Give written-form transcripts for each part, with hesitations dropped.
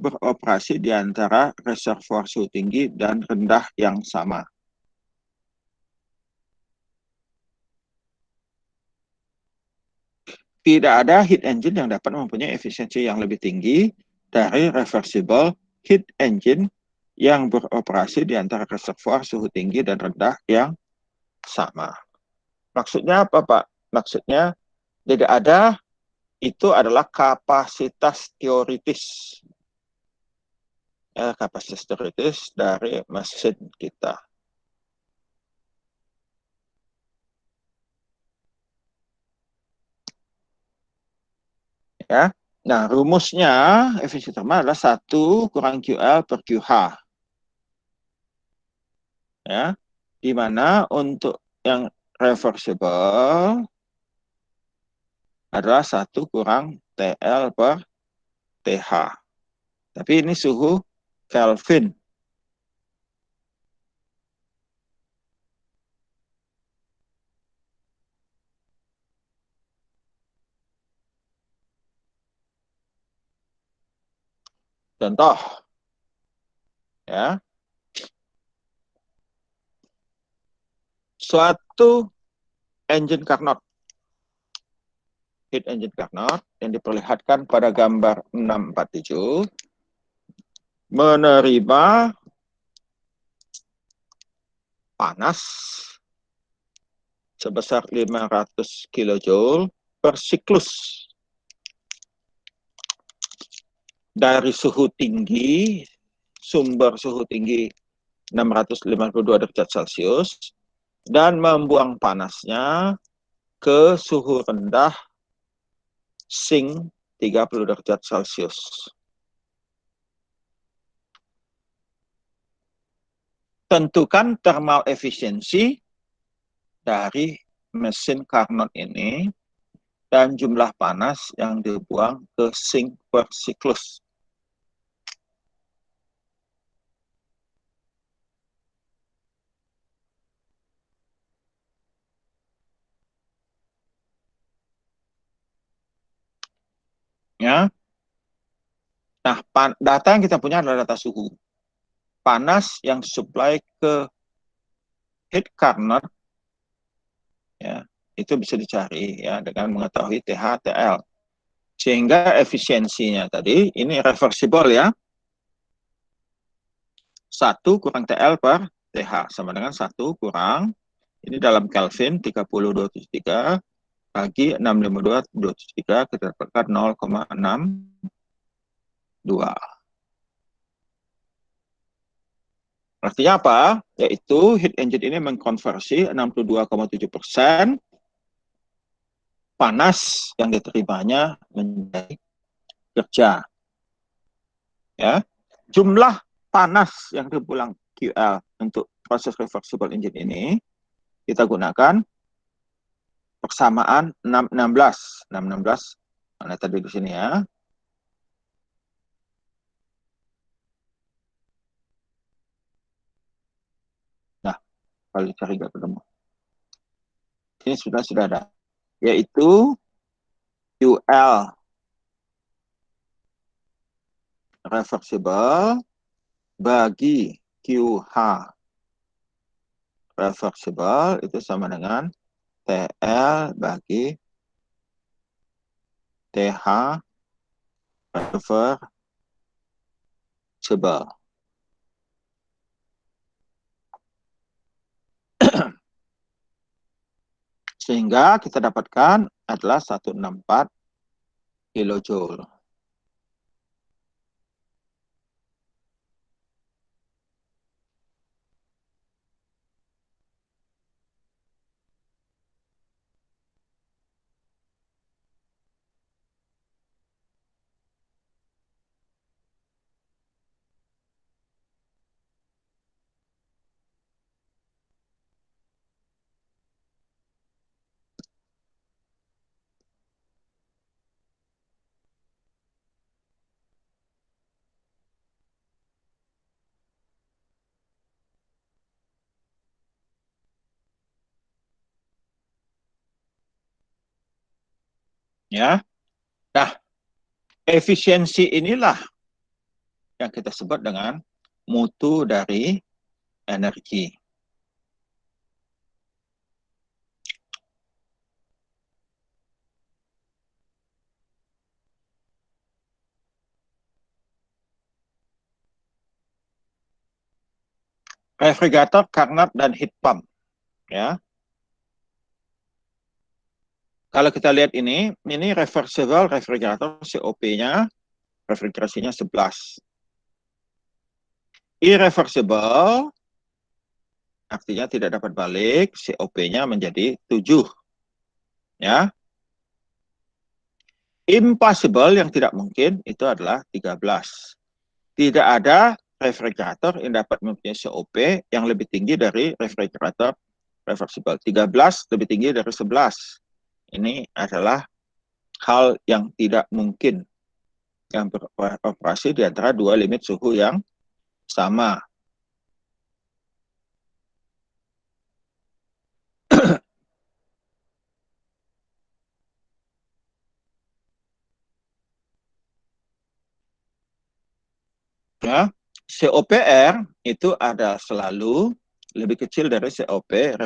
beroperasi di antara reservoir suhu tinggi dan rendah yang sama. Tidak ada heat engine yang dapat mempunyai efisiensi yang lebih tinggi dari reversible heat engine yang beroperasi di antara reservoir suhu tinggi dan rendah yang sama. Maksudnya apa, Pak? Maksudnya tidak ada, itu adalah kapasitas teoritis. Kapasitas teoritis dari mesin kita. Ya. Nah, rumusnya efisiensi termal adalah 1 kurang QL per QH. Ya. Di mana untuk yang reversible adalah 1 kurang TL per TH. Tapi ini suhu Kelvin. Contoh, ya, suatu engine Carnot, heat engine Carnot yang diperlihatkan pada gambar 647 menerima panas sebesar 500 kJ per siklus dari suhu tinggi, sumber suhu tinggi 652 derajat Celcius, dan membuang panasnya ke suhu rendah sink 30 derajat Celcius. Tentukan thermal efisiensi dari mesin Carnot ini dan jumlah panas yang dibuang ke sink per siklus. Ya. Nah, data yang kita punya adalah data suhu. Panas yang disuplai ke heat Carnot, ya, itu bisa dicari ya dengan mengetahui TH/TL. Sehingga efisiensinya tadi ini reversible ya. 1 kurang TL per TH sama dengan 1 kurang, ini dalam Kelvin 30.273 bagi 652.273 kita dapatkan 0,62. Artinya apa? Yaitu heat engine ini mengkonversi 62,7% panas yang diterimanya menjadi kerja. Ya. Jumlah panas yang dipulang QL untuk proses reversible engine ini kita gunakan persamaan 616. 616 mana tadi di sini ya. Nah, kalau dicari nggak ketemu. Ini sudah ada. Yaitu QL reversible bagi QH reversible itu sama dengan TL bagi TH reversible. Sehingga kita dapatkan adalah 164 kilojoule. Ya. Nah, efisiensi inilah yang kita sebut dengan mutu dari energi. Refrigerator, Carnot, dan heat pump. Ya. Kalau kita lihat ini reversible refrigerator, COP-nya, refrigerasinya 11. Irreversible, artinya tidak dapat balik, COP-nya menjadi 7. Ya. Impossible, yang tidak mungkin, itu adalah 13. Tidak ada refrigerator yang dapat mempunyai COP yang lebih tinggi dari refrigerator reversible. 13 lebih tinggi dari 11. Ini adalah hal yang tidak mungkin yang beroperasi di antara dua limit suhu yang sama. Ya, COPR itu ada selalu lebih kecil dari COP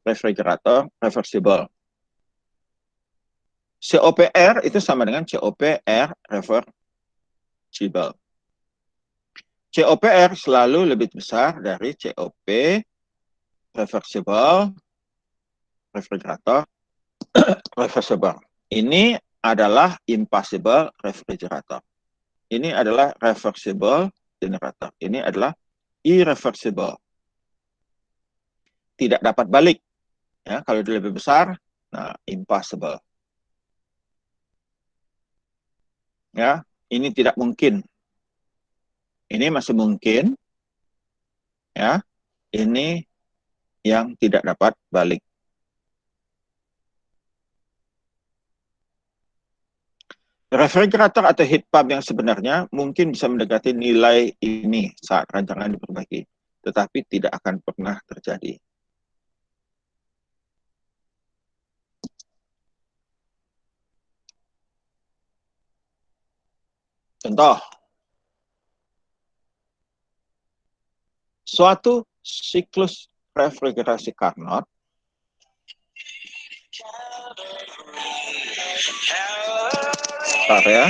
refrigerator reversible. COPR itu sama dengan COPR reversible. COPR selalu lebih besar dari COP reversible refrigerator reversible. Ini adalah impossible refrigerator. Ini adalah reversible generator. Ini adalah irreversible. Tidak dapat balik. Ya, kalau dia lebih besar, nah impossible. Ya, ini tidak mungkin. Ini masih mungkin. Ya, ini yang tidak dapat balik. Refrigerator atau heat pump yang sebenarnya mungkin bisa mendekati nilai ini saat rancangan diperbaiki, tetapi tidak akan pernah terjadi. Contoh, suatu siklus refrigerasi Carnot ya.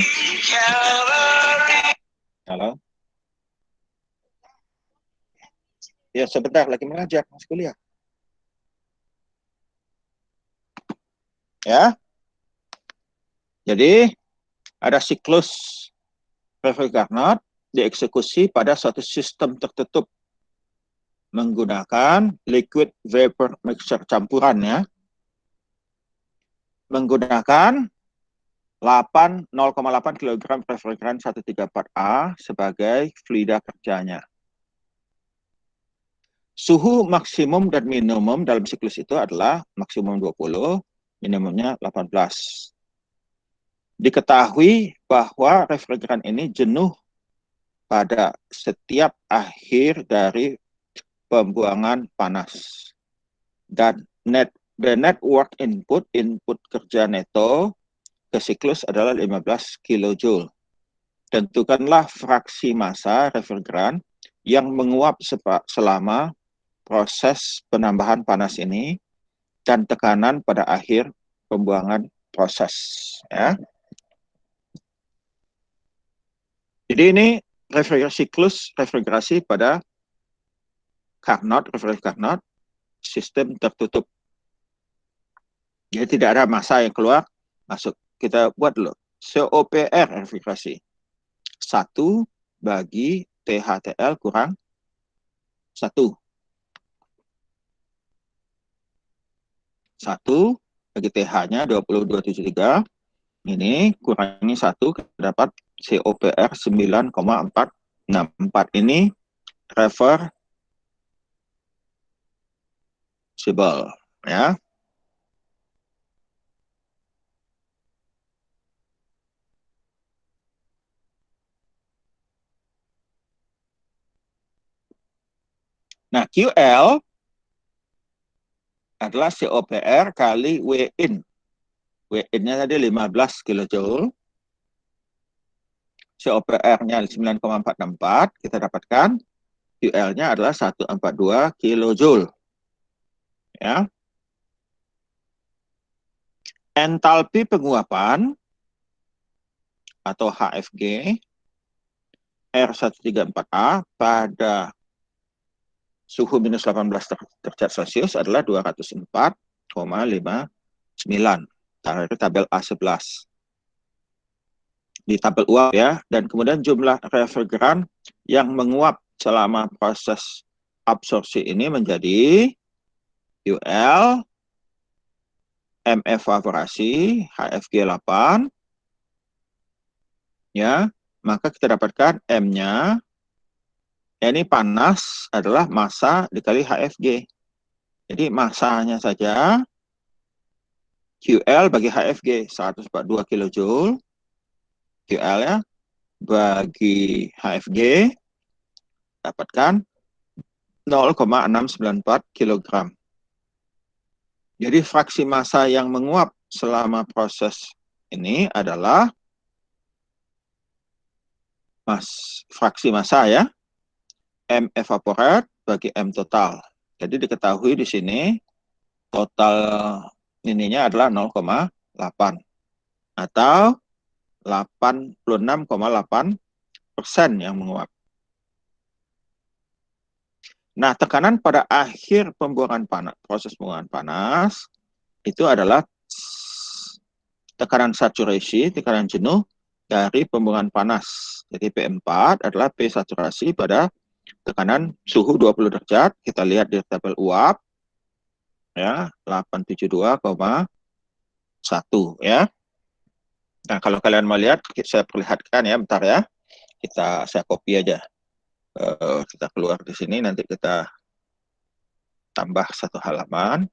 Halo. Ya, sebentar lagi mengajar, masih kuliah. Ya. Jadi, ada siklus refrigerasi Carnot dieksekusi pada suatu sistem tertutup menggunakan liquid vapor mixture campuran ya. Menggunakan 0,8 kg refrigeran 134A sebagai fluida kerjanya. Suhu maksimum dan minimum dalam siklus itu adalah maksimum 20, minimumnya 18. Diketahui bahwa refrigeran ini jenuh pada setiap akhir dari pembuangan panas. Dan the network input kerja neto ke siklus adalah 15 kJ. Tentukanlah fraksi massa refrigeran yang menguap selama proses penambahan panas ini dan tekanan pada akhir pembuangan proses. Ya. Jadi ini siklus refrigerasi pada Carnot, refrigerasi Carnot, sistem tertutup. Jadi tidak ada massa yang keluar, masuk. Kita buat dulu. COPR refrigerasi. 1 bagi THTL kurang 1. 1 bagi TH-nya 2273. Ini kurangi 1, dapat COPR 9,464. Ini reversible. Ya. Nah, QL adalah COPR kali WIN. WIN-nya tadi 15 kJ. COPR-nya 9,464, kita dapatkan QL-nya adalah 142 kilojoule. Ya. Entalpi penguapan atau HFG R134A pada suhu minus 18 derajat Celcius adalah 204,59. Dari tabel A11. Di tabel uap ya, dan kemudian jumlah refrigeran yang menguap selama proses absorpsi ini menjadi UL, M evaporasi, HFG 8, ya, maka kita dapatkan M-nya, ini panas adalah massa dikali HFG. Jadi massanya saja, QL bagi HFG 142 kJ, QL ya, bagi HFG, dapatkan 0,694 kg. Jadi fraksi massa yang menguap selama proses ini adalah fraksi massa ya, M evaporate bagi M total. Jadi diketahui di sini total ininya adalah 0,8 atau 86,8% yang menguap. Nah, tekanan pada akhir pembuangan panas, proses pembuangan panas, itu adalah tekanan saturasi, tekanan jenuh dari pembuangan panas. Jadi P4 adalah P saturasi pada tekanan suhu 20 derajat. Kita lihat di tabel uap, ya, 872,1 ya. Nah, kalau kalian mau lihat, saya perlihatkan ya, bentar ya. Saya copy aja. Kita keluar di sini, nanti kita tambah satu halaman.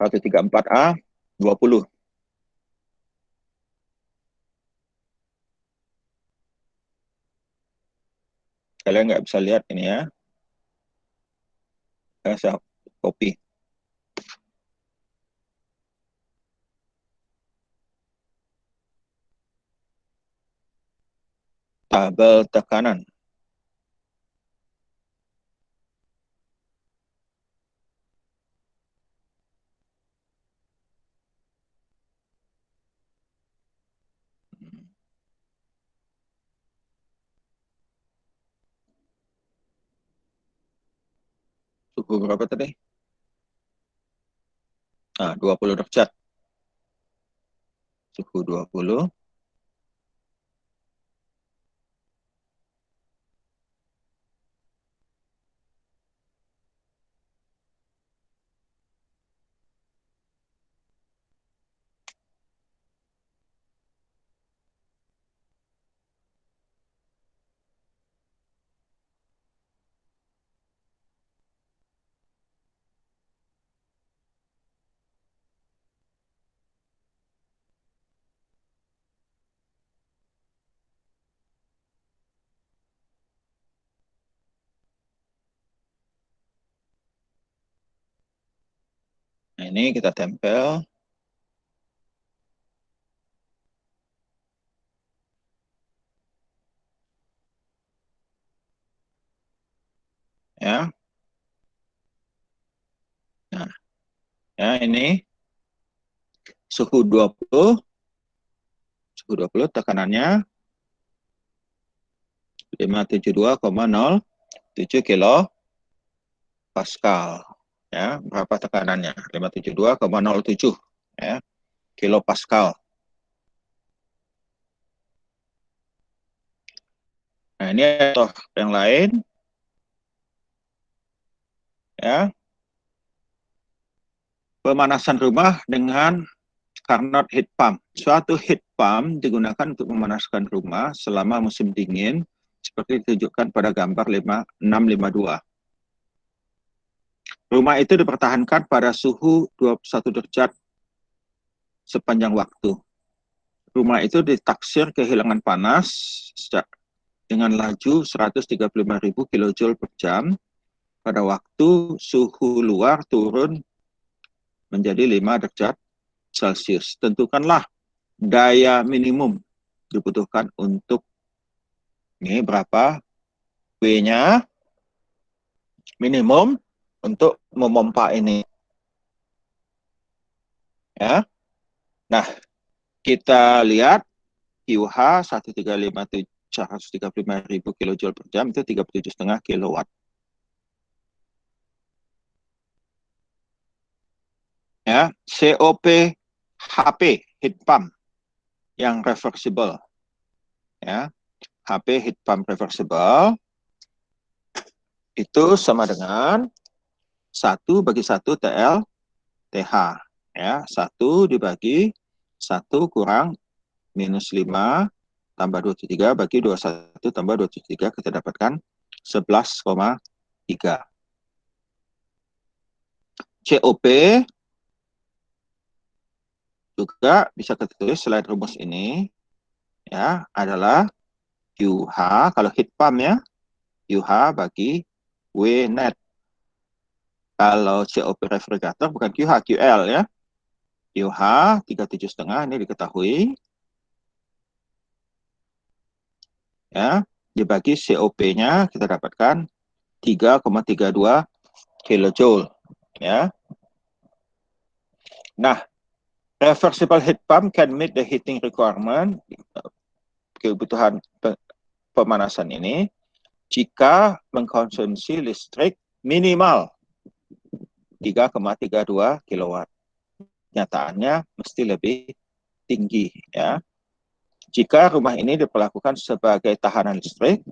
Satu 34A 20. Kalian nggak bisa lihat ini ya. Saya copy. Tabel tekanan. Suhu berapa tadi? Nah, 20 derajat. Suhu 20. Nah, ini kita tempel. Ya. Nah, ya ini suhu 20. Suhu 20 tekanannya 572,07 kilo Pascal. Ya, berapa tekanannya? 572,07 ya, kilo Pascal. Nah, ini contoh yang lain. Ya. Pemanasan rumah dengan Carnot heat pump. Suatu heat pump digunakan untuk memanaskan rumah selama musim dingin, seperti ditunjukkan pada gambar 652. Rumah itu dipertahankan pada suhu 21 derajat sepanjang waktu. Rumah itu ditaksir kehilangan panas dengan laju 135.000 kJ per jam pada waktu suhu luar turun menjadi 5 derajat Celcius. Tentukanlah daya minimum dibutuhkan untuk ini berapa W-nya minimum untuk memompa ini. Ya. Nah, kita lihat QH 135.000 kJ per jam itu 37,5 kilowatt. Ya, COP HP heat pump yang reversible. Ya, HP heat pump reversible itu sama dengan 1/1 TL TH. Ya, 1 dibagi 1 kurang -5 tambah 23 bagi 21 tambah 23 kita dapatkan 11,3. COP juga bisa kita tulis selain rumus ini ya adalah QH kalau heat pump ya QH bagi W net. Kalau COP refrigerator bukan QH, QL ya. QH 37,5 ini diketahui ya dibagi COP-nya kita dapatkan 3,32 kilojoule ya. Nah, reversible heat pump can meet the heating requirement, kebutuhan pemanasan ini, jika mengkonsumsi listrik minimal 3,32 kilowatt. Nyataannya mesti lebih tinggi ya. Jika rumah ini diperlakukan sebagai tahanan listrik,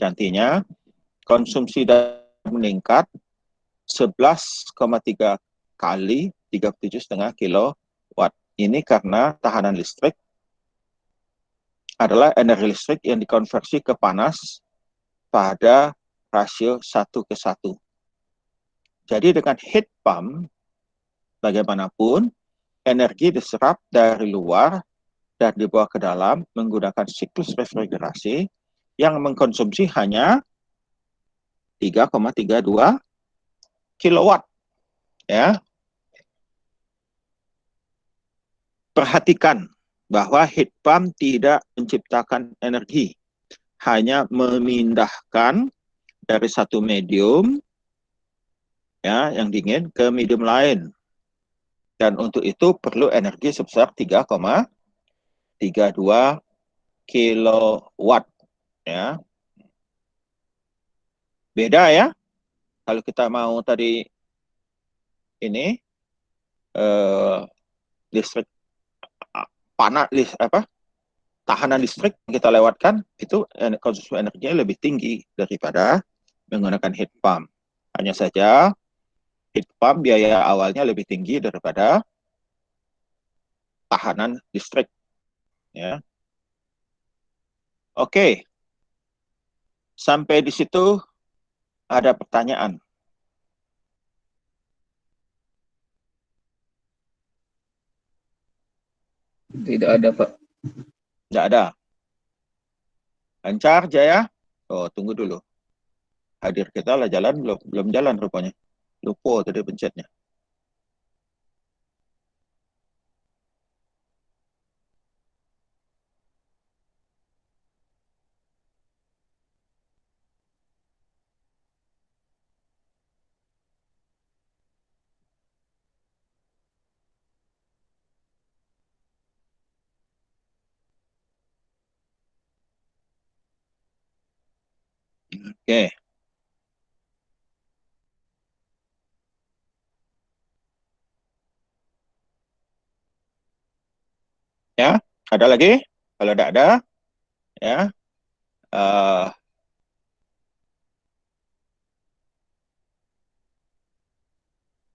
nantinya konsumsi meningkat 11,3 kali 37,5 kilowatt. Ini karena tahanan listrik adalah energi listrik yang dikonversi ke panas pada rasio 1:1. Jadi dengan heat pump, bagaimanapun, energi diserap dari luar dan dibawa ke dalam menggunakan siklus refrigerasi yang mengkonsumsi hanya 3,32 kilowatt. Ya. Perhatikan bahwa heat pump tidak menciptakan energi, hanya memindahkan dari satu medium ya yang dingin ke medium lain. Dan untuk itu perlu energi sebesar 3,32 kilowatt ya. Beda ya. Kalau kita mau tadi ini listrik panas tahanan listrik kita lewatkan itu konsumsi energinya lebih tinggi daripada menggunakan heat pump. Hanya saja heat pump biaya awalnya lebih tinggi daripada tahanan listrik ya. Oke. Sampai di situ ada pertanyaan? Tidak ada, Pak. Tidak ada. Lancar, Jaya? Oh, tunggu dulu. Hadir kita lah jalan, belum jalan rupanya. Lupa tadi pencetnya. Oke. Ya, ada lagi? Kalau tidak ada, ya.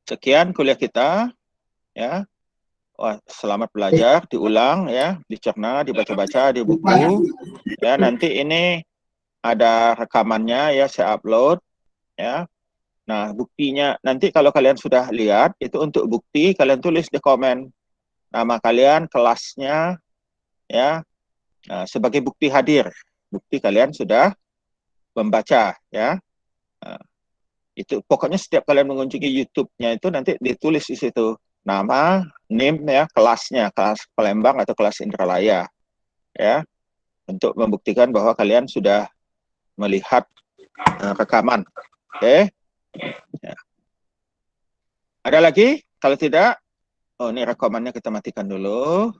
Sekian kuliah kita, ya. Wah, selamat belajar, diulang, ya, dicerna, dibaca-baca di buku, ya. Nanti ini ada rekamannya, ya, saya upload, ya. Nah, buktinya nanti kalau kalian sudah lihat, itu untuk bukti kalian tulis di komen nama kalian, kelasnya, ya. Nah, sebagai bukti hadir, bukti kalian sudah membaca, ya. Nah, Itu pokoknya setiap kalian mengunjungi YouTube-nya itu nanti ditulis di situ nama, name ya, kelasnya, kelas Palembang atau kelas Indralaya ya, untuk membuktikan bahwa kalian sudah melihat rekaman. Oke. Ya. Ada lagi? Kalau tidak, oh ini rekamannya kita matikan dulu.